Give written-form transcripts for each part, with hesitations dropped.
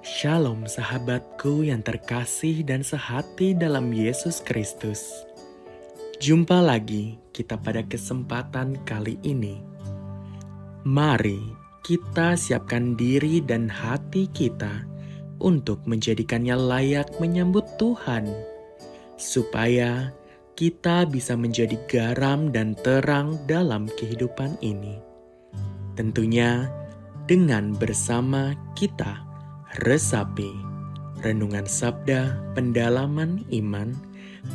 Shalom sahabatku yang terkasih dan sehati dalam Yesus Kristus. Jumpa lagi kita pada kesempatan kali ini. Mari kita siapkan diri dan hati kita untuk menjadikannya layak menyambut Tuhan, supaya kita bisa menjadi garam dan terang dalam kehidupan ini. Tentunya dengan bersama kita resapi Renungan Sabda Pendalaman Iman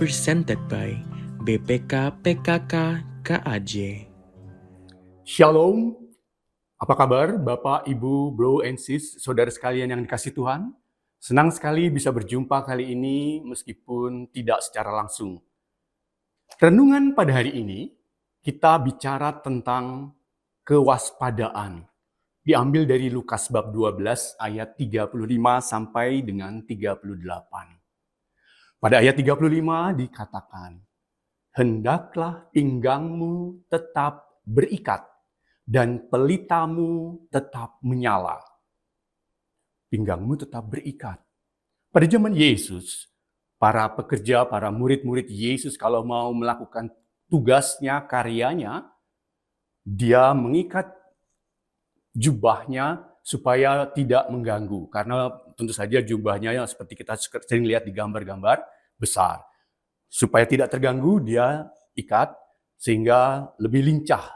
presented by BPK PKK KAJ. Shalom, apa kabar Bapak, Ibu, Bro, and Sis, saudara sekalian yang dikasih Tuhan? Senang sekali bisa berjumpa kali ini meskipun tidak secara langsung. Renungan pada hari ini, kita bicara tentang kewaspadaan. Diambil dari Lukas bab 12 ayat 35 sampai dengan 38. Pada ayat 35 dikatakan, "Hendaklah pinggangmu tetap berikat dan pelitamu tetap menyala." Pinggangmu tetap berikat. Pada zaman Yesus, para pekerja, para murid-murid Yesus kalau mau melakukan tugasnya, karyanya, dia mengikat jubahnya supaya tidak mengganggu. Karena tentu saja jubahnya yang seperti kita sering lihat di gambar-gambar besar. Supaya tidak terganggu, dia ikat sehingga lebih lincah,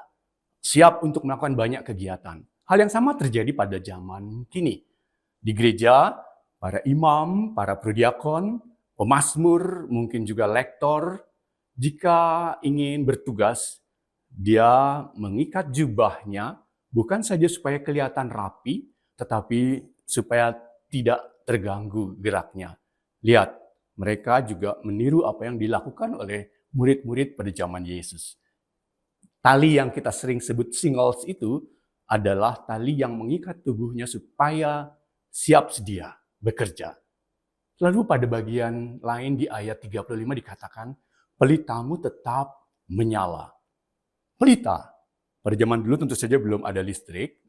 siap untuk melakukan banyak kegiatan. Hal yang sama terjadi pada zaman kini. Di gereja, para imam, para prodiakon, pemazmur, mungkin juga lektor, jika ingin bertugas, dia mengikat jubahnya bukan saja supaya kelihatan rapi, tetapi supaya tidak terganggu geraknya. Lihat, mereka juga meniru apa yang dilakukan oleh murid-murid pada zaman Yesus. Tali yang kita sering sebut singles itu adalah tali yang mengikat tubuhnya supaya siap sedia bekerja. Lalu pada bagian lain di ayat 35 dikatakan, pelitamu tetap menyala. Pelita, pada zaman dulu tentu saja belum ada listrik,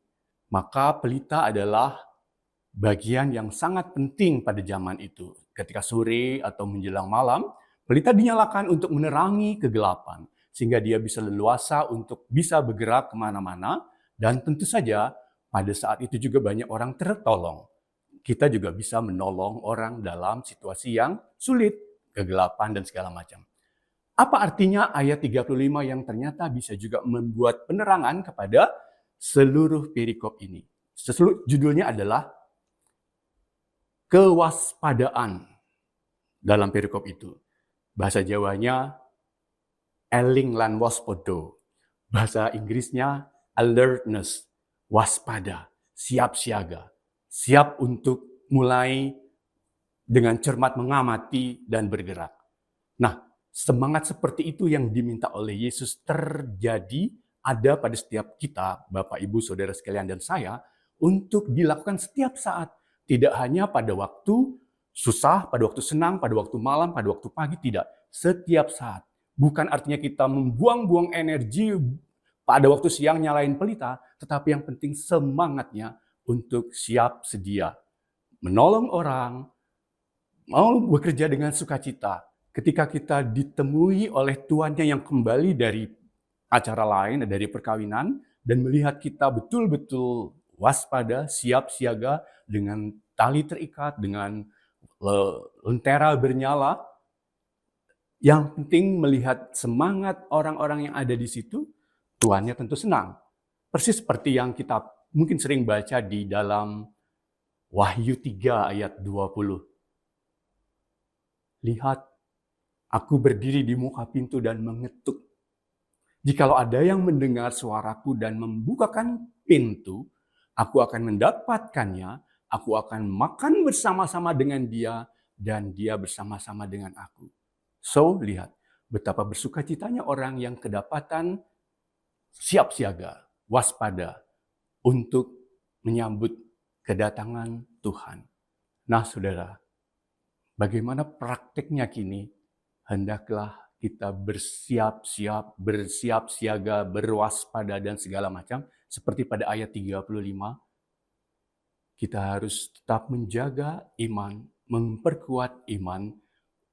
maka pelita adalah bagian yang sangat penting pada zaman itu. Ketika sore atau menjelang malam, pelita dinyalakan untuk menerangi kegelapan, sehingga dia bisa leluasa untuk bisa bergerak kemana-mana, dan tentu saja pada saat itu juga banyak orang tertolong. Kita juga bisa menolong orang dalam situasi yang sulit, kegelapan dan segala macam. Apa artinya ayat 35 yang ternyata bisa juga membuat penerangan kepada seluruh perikop ini? Judulnya adalah kewaspadaan dalam perikop itu. Bahasa Jawanya eling lan waspodo. Bahasa Inggrisnya alertness, waspada, siap siaga, siap untuk mulai dengan cermat mengamati dan bergerak. Nah, semangat seperti itu yang diminta oleh Yesus terjadi ada pada setiap kita, Bapak, Ibu, Saudara sekalian, dan saya, untuk dilakukan setiap saat. Tidak hanya pada waktu susah, pada waktu senang, pada waktu malam, pada waktu pagi, tidak. Setiap saat. Bukan artinya kita membuang-buang energi pada waktu siang nyalain pelita, tetapi yang penting semangatnya untuk siap sedia. Menolong orang, mau bekerja dengan sukacita. Ketika kita ditemui oleh tuannya yang kembali dari acara lain, dari perkawinan, dan melihat kita betul-betul waspada, siap siaga, dengan tali terikat, dengan lentera bernyala. Yang penting melihat semangat orang-orang yang ada di situ, tuannya tentu senang. Persis seperti yang kita mungkin sering baca di dalam Wahyu 3 ayat 20. Lihat, aku berdiri di muka pintu dan mengetuk. Jikalau ada yang mendengar suaraku dan membukakan pintu, aku akan mendapatkannya, aku akan makan bersama-sama dengan dia, dan dia bersama-sama dengan aku. So, lihat betapa bersukacitanya orang yang kedapatan siap siaga, waspada untuk menyambut kedatangan Tuhan. Nah, saudara, bagaimana prakteknya kini? Hendaklah kita bersiap-siap, bersiap siaga, berwaspada dan segala macam. Seperti pada ayat 35. kita harus tetap menjaga iman, memperkuat iman,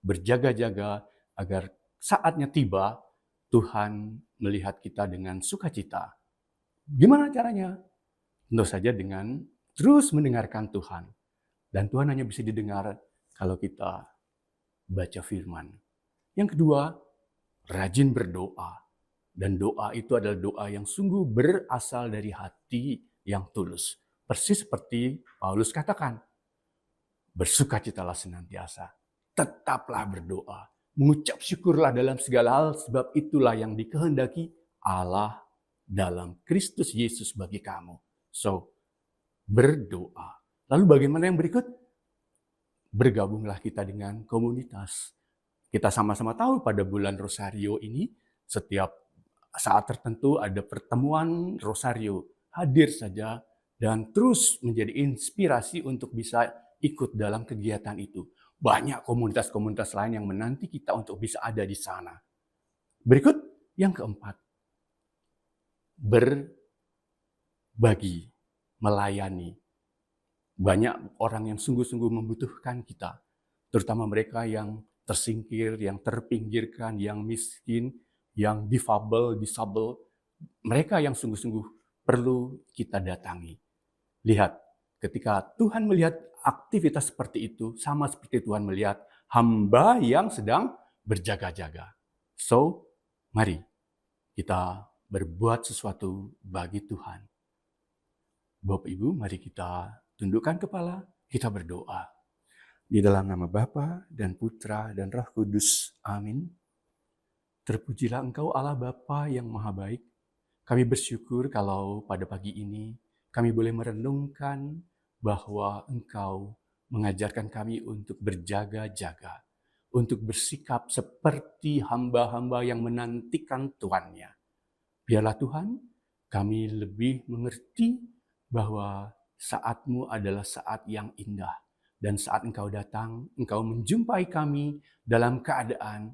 berjaga-jaga agar saatnya tiba Tuhan melihat kita dengan sukacita. Gimana caranya? Tentu saja dengan terus mendengarkan Tuhan. Dan Tuhan hanya bisa didengar kalau kita baca firman. Yang kedua, rajin berdoa. Dan doa itu adalah doa yang sungguh berasal dari hati yang tulus. Persis seperti Paulus katakan, bersukacitalah senantiasa, tetaplah berdoa, mengucap syukurlah dalam segala hal, sebab itulah yang dikehendaki Allah dalam Kristus Yesus bagi kamu. So, berdoa. Lalu bagaimana yang berikut? Bergabunglah kita dengan komunitas. Kita sama-sama tahu pada bulan Rosario ini, setiap saat tertentu ada pertemuan Rosario. Hadir saja dan terus menjadi inspirasi untuk bisa ikut dalam kegiatan itu. Banyak komunitas-komunitas lain yang menanti kita untuk bisa ada di sana. Berikut yang keempat. Berbagi, melayani. Banyak orang yang sungguh-sungguh membutuhkan kita. Terutama mereka yang tersingkir, yang terpinggirkan, yang miskin, yang disabel, mereka yang sungguh-sungguh perlu kita datangi. Lihat, ketika Tuhan melihat aktivitas seperti itu, sama seperti Tuhan melihat hamba yang sedang berjaga-jaga. So, mari kita berbuat sesuatu bagi Tuhan. Bapak Ibu, mari kita tundukkan kepala, kita berdoa. Di dalam nama Bapa dan Putra dan Roh Kudus. Amin. Terpujilah Engkau Allah Bapa yang Maha Baik. Kami bersyukur kalau pada pagi ini kami boleh merenungkan bahwa Engkau mengajarkan kami untuk berjaga-jaga, untuk bersikap seperti hamba-hamba yang menantikan Tuannya. Biarlah Tuhan, kami lebih mengerti bahwa saat-Mu adalah saat yang indah. Dan saat Engkau datang, Engkau menjumpai kami dalam keadaan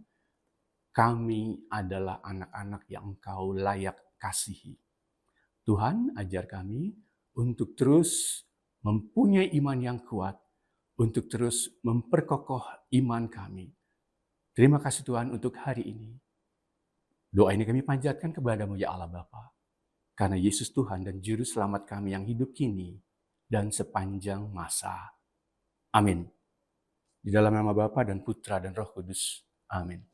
kami adalah anak-anak yang Engkau layak kasihi. Tuhan, ajar kami untuk terus mempunyai iman yang kuat, untuk terus memperkokoh iman kami. Terima kasih Tuhan untuk hari ini. Doa ini kami panjatkan kepada-Mu ya Allah Bapa, karena Yesus Tuhan dan Juru Selamat kami yang hidup kini dan sepanjang masa. Amin. Di dalam nama Bapa dan Putra dan Roh Kudus. Amin.